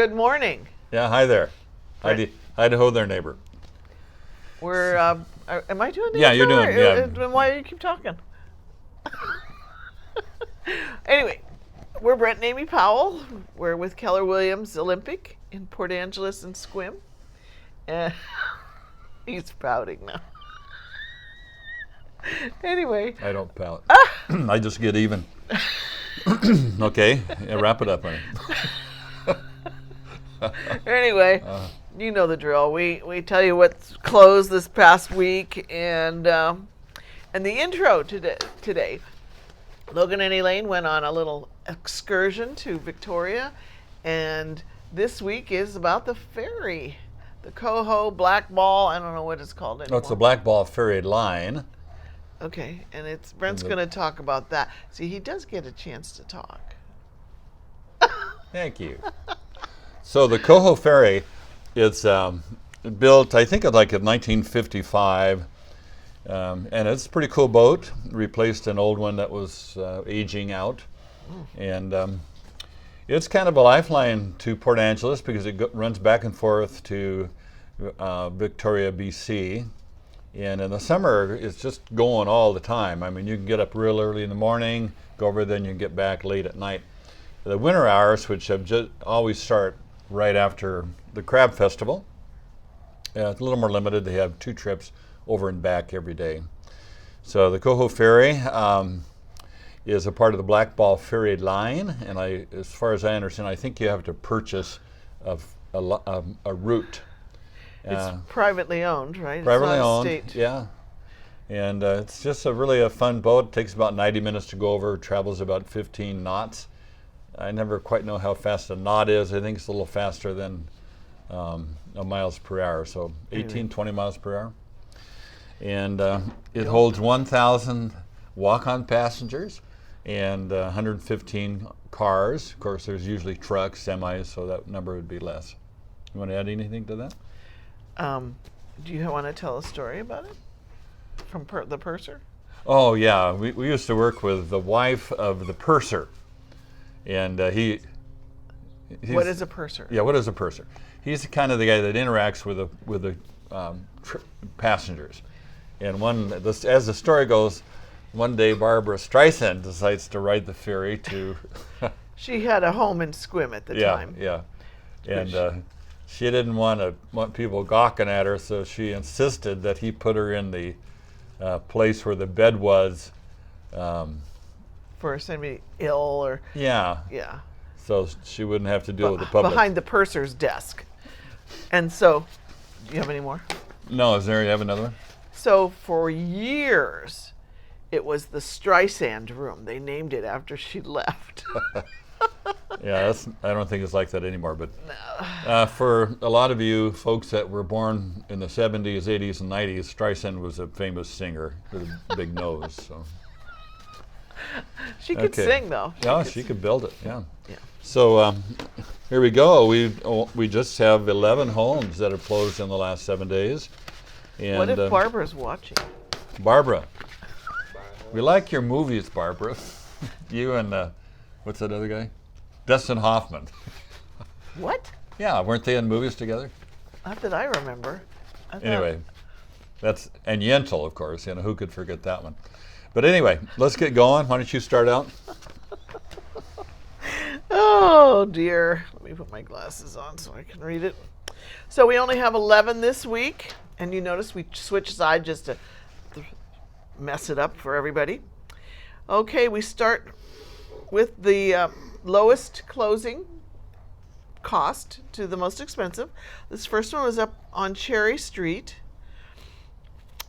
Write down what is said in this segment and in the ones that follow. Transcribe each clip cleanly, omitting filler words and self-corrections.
Good morning. Yeah, hi there. Right. Idaho there, neighbor. We're, am I doing the Yeah, you're intro, doing, or- yeah. Then why do you keep talking? Anyway, we're Brett and Amy Powell. We're with Keller Williams Olympic in Port Angeles and Sequim. And he's pouting now. Anyway, I don't pout. I just get even. Okay, yeah, wrap it up, honey. anyway, you know the drill. We tell you what's closed this past week, and the intro today. Logan and Elaine went on a little excursion to Victoria, and this week is about the ferry, the Coho Black Ball. I don't know what it's called anymore. No, it's the Black Ball Ferry Line. Okay, and Brent's going to talk about that. See, he does get a chance to talk. Thank you. So the Coho Ferry is built, I think, like in 1955, and it's a pretty cool boat. Replaced an old one that was aging out, and it's kind of a lifeline to Port Angeles because it runs back and forth to Victoria, BC. And in the summer, it's just going all the time. I mean, you can get up real early in the morning, go over, then you can get back late at night. The winter hours, which have just always start right after the Crab Festival, it's a little more limited. They have 2 trips over and back every day. So the Coho Ferry is a part of the Black Ball Ferry Line, and as far as I understand, I think you have to purchase a route. It's privately owned, right? Privately it's not owned, state. yeah. And it's just really a fun boat. It takes about 90 minutes to go over, travels about 15 knots. I never quite know how fast a knot is. I think it's a little faster than miles per hour, so 18, 20 miles per hour. And it holds 1,000 walk-on passengers and 115 cars. Of course, there's usually trucks, semis, so that number would be less. You want to add anything to that? Do you want to tell a story about it from the purser? Oh yeah, we used to work with the wife of the purser, and he's, what is a purser? Yeah, what is a purser? He's kind of the guy that interacts with the passengers. And as the story goes, one day Barbara Streisand decides to ride the ferry to. She had a home in Sequim at the time. Yeah, and. She didn't want people gawking at her, so she insisted that he put her in the place where the bed was. For somebody ill or. Yeah. Yeah. So she wouldn't have to deal with the public. Behind the purser's desk. And so, do you have any more? No, you have another one? So for years, it was the Streisand room. They named it after she left. Yeah, I don't think it's like that anymore. But for a lot of you folks that were born in the 70s, 80s, and 90s, Streisand was a famous singer with a big nose. So she could sing, though. She could build it. Yeah. Yeah. So here we go. We just have 11 homes that have closed in the last 7 days. And, what if Barbara's watching? Barbara, we like your movies, Barbara. You and what's that other guy? Dustin Hoffman. What? Yeah, weren't they in movies together? Not that I remember. Anyway, and Yentl, of course. Who could forget that one? But anyway, let's get going. Why don't you start out? Oh dear. Let me put my glasses on so I can read it. So we only have 11 this week, and you notice we switched sides just to mess it up for everybody. Okay, we start with the lowest closing cost to the most expensive. This first one was up on Cherry Street.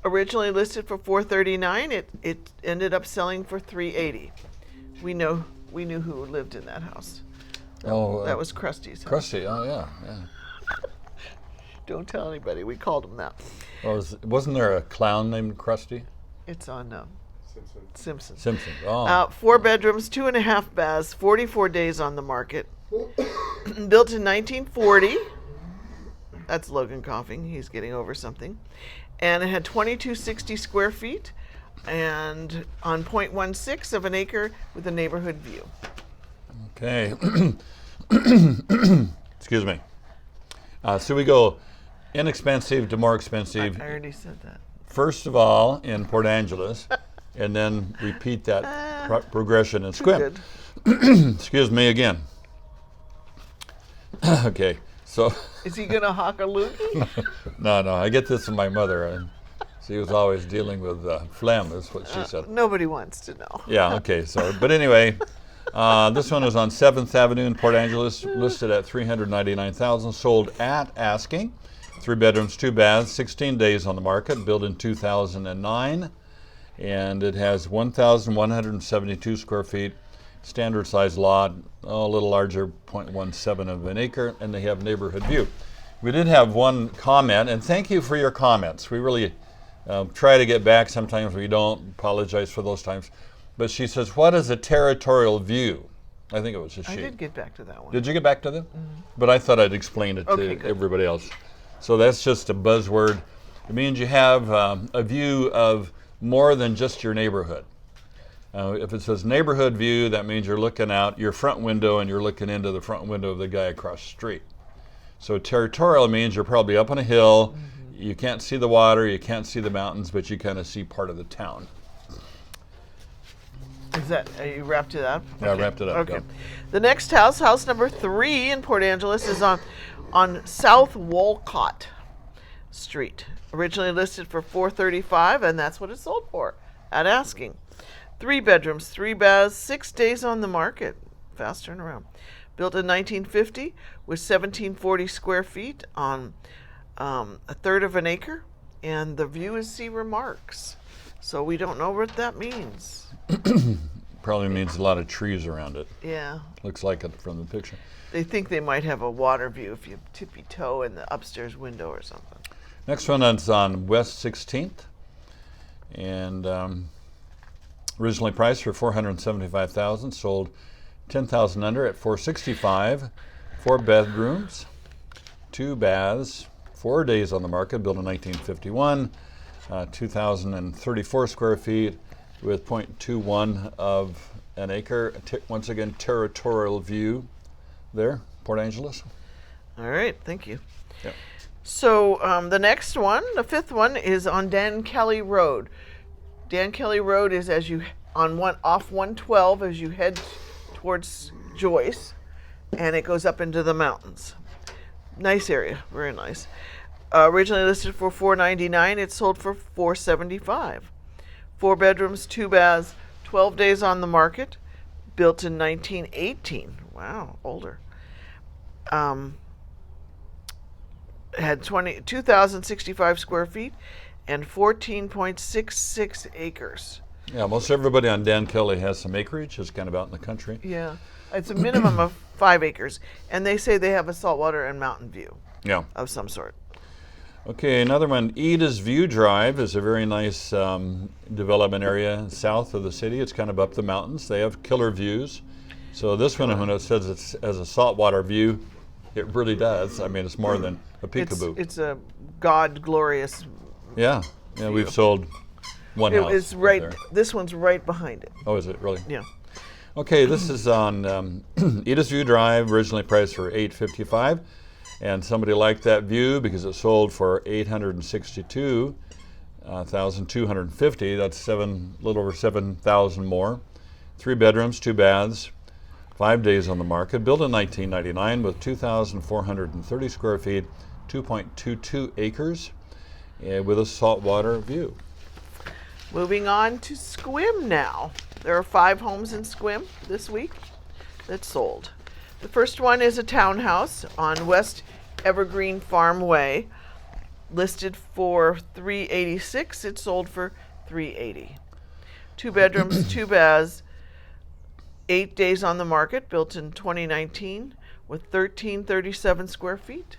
Originally listed for $439, it ended up selling for $380. We knew who lived in that house. That was Krusty's house. Krusty, oh yeah. Don't tell anybody. We called him that. Well, wasn't there a clown named Krusty? It's on Simpson. Simpson. Oh. 4 bedrooms, 2.5 baths, 44 days on the market. Built in 1940. That's Logan coughing. He's getting over something. And it had 2260 square feet and on 0.16 of an acre with a neighborhood view. Okay. Excuse me. So we go inexpensive to more expensive. I already said that. First of all, in Port Angeles, and then repeat that progression in Sequim. Excuse me again. Okay, so. Is he going to hawk a loogie? No, I get this from my mother. And she was always dealing with phlegm, is what she said. Nobody wants to know. Yeah, okay, so, but anyway, this one is on 7th Avenue in Port Angeles, listed at $399,000, sold at asking. 3 bedrooms, 2 baths, 16 days on the market, built in 2009, and it has 1,172 square feet, standard size lot, a little larger, 0.17 of an acre, and they have neighborhood view. We did have one comment, and thank you for your comments. We really try to get back. Sometimes we don't. Apologize for those times. But she says, what is a territorial view? I think it was a she. I did get back to that one. Did you get back to them? Mm-hmm. But I thought I'd explain it to everybody else. So that's just a buzzword. It means you have a view of more than just your neighborhood. If it says neighborhood view, that means you're looking out your front window and you're looking into the front window of the guy across the street. So territorial means you're probably up on a hill, you can't see the water, you can't see the mountains, but you kind of see part of the town. Are you wrapped it up? Yeah, I wrapped it up. Okay. Yeah. The next house number 3 in Port Angeles, is on South Walcott Street. Originally listed for $435,000, and that's what it sold for at asking. 3 bedrooms, 3 baths, 6 days on the market. Fast turnaround. Built in 1950 with 1,740 square feet on a third of an acre, and the view is see remarks. So we don't know what that means. Probably means a lot of trees around it. Yeah. Looks like it from the picture. They think they might have a water view if you tippy toe in the upstairs window or something. Next one is on West 16th, and originally priced for $475,000, sold $10,000 under at $465,000. 4 bedrooms, 2 baths, 4 days on the market, built in 1951, 2,034 square feet with 0.21 of an acre. Once again, territorial view there, Port Angeles. All right, thank you. Yep. So the next one, the 5th one, is on Dan Kelly Road. Dan Kelly Road is off 112 as you head towards Joyce, and it goes up into the mountains. Nice area, very nice. Originally listed for $499,000, it sold for $475,000. 4 bedrooms, 2 baths, 12 days on the market, built in 1918. Wow, older. Had 2,065 square feet and 14.66 acres. Yeah, most everybody on Dan Kelly has some acreage. It's kind of out in the country. Yeah, it's a minimum of 5 acres, and they say they have a saltwater and mountain view. Yeah. Of some sort. Okay, another one. Eda's View Drive is a very nice development area south of the city. It's kind of up the mountains. They have killer views. So this one, when it says it's as a saltwater view, it really does. I mean, it's more than a peekaboo. It's a God glorious. Yeah, view. We've sold one house. It's right. There. This one's right behind it. Oh, is it really? Yeah. Okay, this is on Eda's View Drive, originally priced for $855,000, and somebody liked that view because it sold for $862,250. That's a little over $7,000 more. 3 bedrooms, 2 baths, 5 days on the market. Built in 1999 with 2,430 square feet, 2.22 acres, with a saltwater view. Moving on to Sequim now. There are 5 homes in Sequim this week that sold. The first one is a townhouse on West Evergreen Farm Way, listed for $386,000. It sold for $380,000. 2 bedrooms, 2 baths, 8 days on the market, built in 2019 with 1,337 square feet.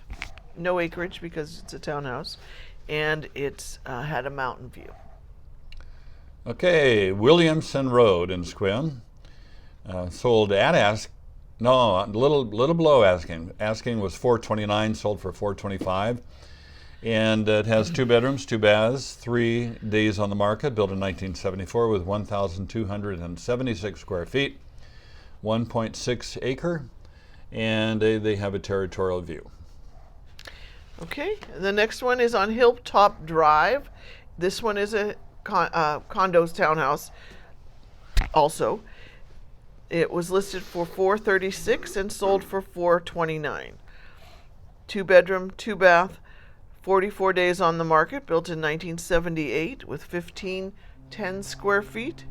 No acreage because it's a townhouse, and it's had a mountain view. Okay, Williamson Road in Sequim, sold at a little below asking. Asking was $429,000, sold for $425,000, and it has 2 bedrooms, 2 baths, 3 days on the market. Built in 1974 with 1,276 square feet, 1.6 acre, and they have a territorial view. Okay, the next one is on Hilltop Drive. This one is a condos townhouse also. It was listed for $436 and sold for $429. 2-bedroom, 2-bath, 44 days on the market, built in 1978 with 1510 square feet,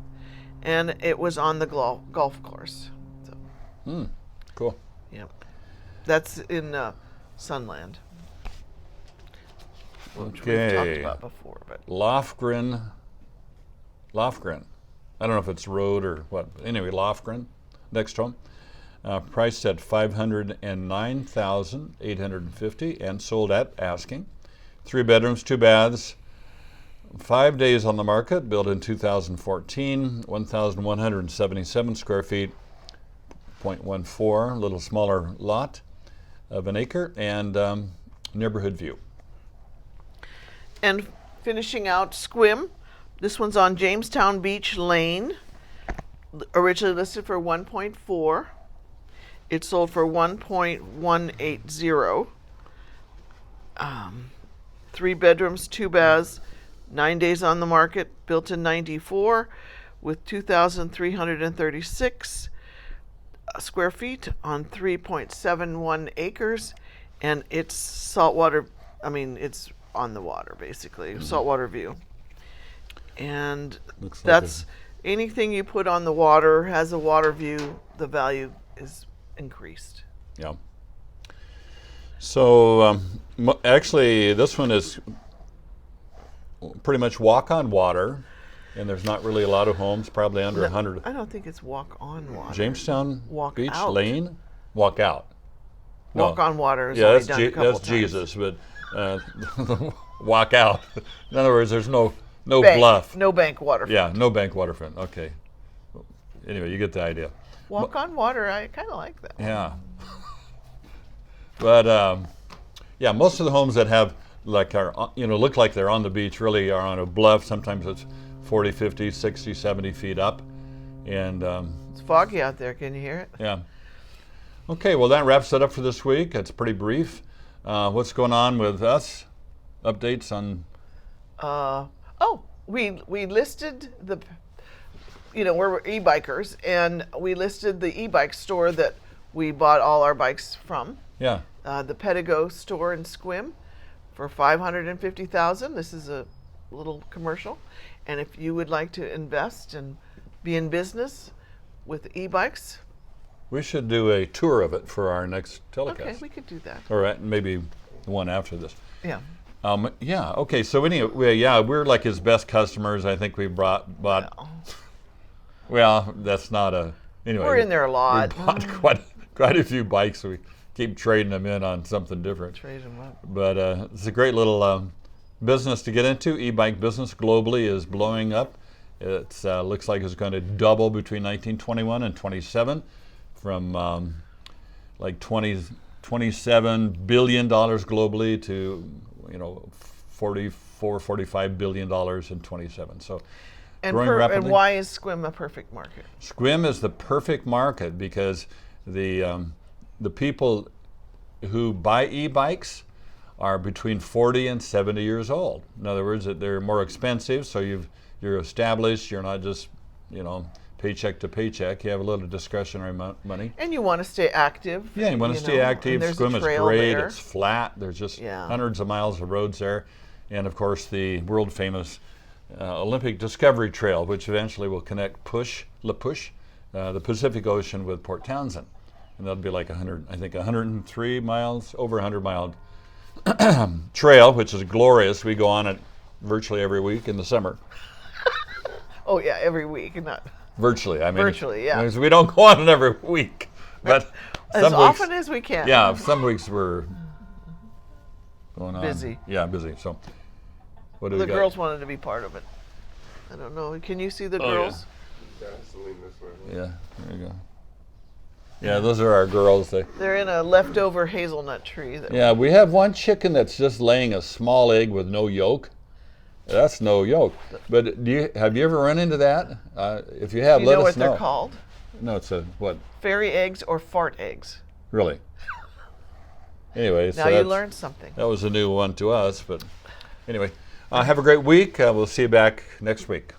and it was on the golf course. So, Cool. yeah, that's in Sunland, which we've talked Okay. about before. But Lofgren. I don't know if it's road or what. Anyway, Lofgren, next home, priced at $509,850 and sold at asking. 3 bedrooms, 2 baths, 5 days on the market, built in 2014, 1,177 square feet, 0.14, a little smaller lot of an acre, and neighborhood view. And finishing out Sequim, this one's on Jamestown Beach Lane, originally listed for 1.4. It sold for 1.180. 3 bedrooms, 2 baths, 9 days on the market, built in 94 with 2,336 square feet on 3.71 acres, and it's saltwater. I mean, it's on the water basically, saltwater view. And Looks like that's anything you put on the water has a water view, the value is increased. Yeah. So actually, this one is pretty much walk on water, and there's not really a lot of homes, probably under 100. I don't think it's walk on water. Jamestown Walk Beach out. Lane, walk out. Walk on water is Yeah, only that's, done a couple that's times. Jesus, but walk out. In other words, there's no Bank, bluff. no bank waterfront. Yeah, no bank waterfront. Okay. Anyway, you get the idea. Walk on water, I kind of like that. Yeah. But yeah, most of the homes that have look like they're on the beach really are on a bluff. Sometimes it's 40, 50, 60, 70 feet up, and It's foggy out there. Can you hear it? yeah. Okay, well that wraps it up for this week. It's pretty brief. What's going on with us? Updates on? We listed the, we're e-bikers, and we listed the e-bike store that we bought all our bikes from. Yeah. The Pedigo store in Sequim for $550,000. This is a little commercial, and if you would like to invest and be in business with e-bikes, We should do a tour of it for our next telecast. okay, we could do that. All right, maybe the one after this. Yeah. Yeah. Okay. So anyway, we're like his best customers. I think we bought. Well, that's not a. Anyway, We're in there a lot. We bought quite a few bikes. We keep trading them in on something different. Trade 'em up. But it's a great little business to get into. E-bike business globally is blowing up. It looks like it's going to double between 1921 and 27, from like $27 billion globally to 45 billion dollars in 27. So growing rapidly. And why is Sequim a perfect market? Sequim is the perfect market because the people who buy e-bikes are between 40 and 70 years old. In other words, they're more expensive, so you're established. You're not just paycheck to paycheck. You have a little discretionary money. And you want to stay active. Yeah, you want to stay active. And there's a Sequim is trail great. there. It's flat. There's just hundreds of miles of roads there. And of course, the world famous Olympic Discovery Trail, which eventually will connect the Pacific Ocean with Port Townsend. And that'll be like 103 miles, over 100-mile trail, which is glorious. We go on it virtually every week in the summer. Oh yeah, every week, not Virtually, I mean. Virtually, yeah. We don't go on it every week, but as some often weeks, as we can. yeah, some weeks we're going on. Busy. Yeah, busy. So, what do The we got? girls wanted to be part of it. I don't know. Can you see the Oh, yeah. girls? Yeah, there you go. Yeah, those are our girls. They're in a leftover hazelnut tree. Yeah, we have one chicken that's just laying a small egg with no yolk. That's no yolk. But have you ever run into that? If you have, Do you let know us what they're called? No, it's a what? Fairy eggs or fart eggs. Really. Anyway, Now you learned something. that was a new one to us. But anyway, have a great week. We'll see you back next week.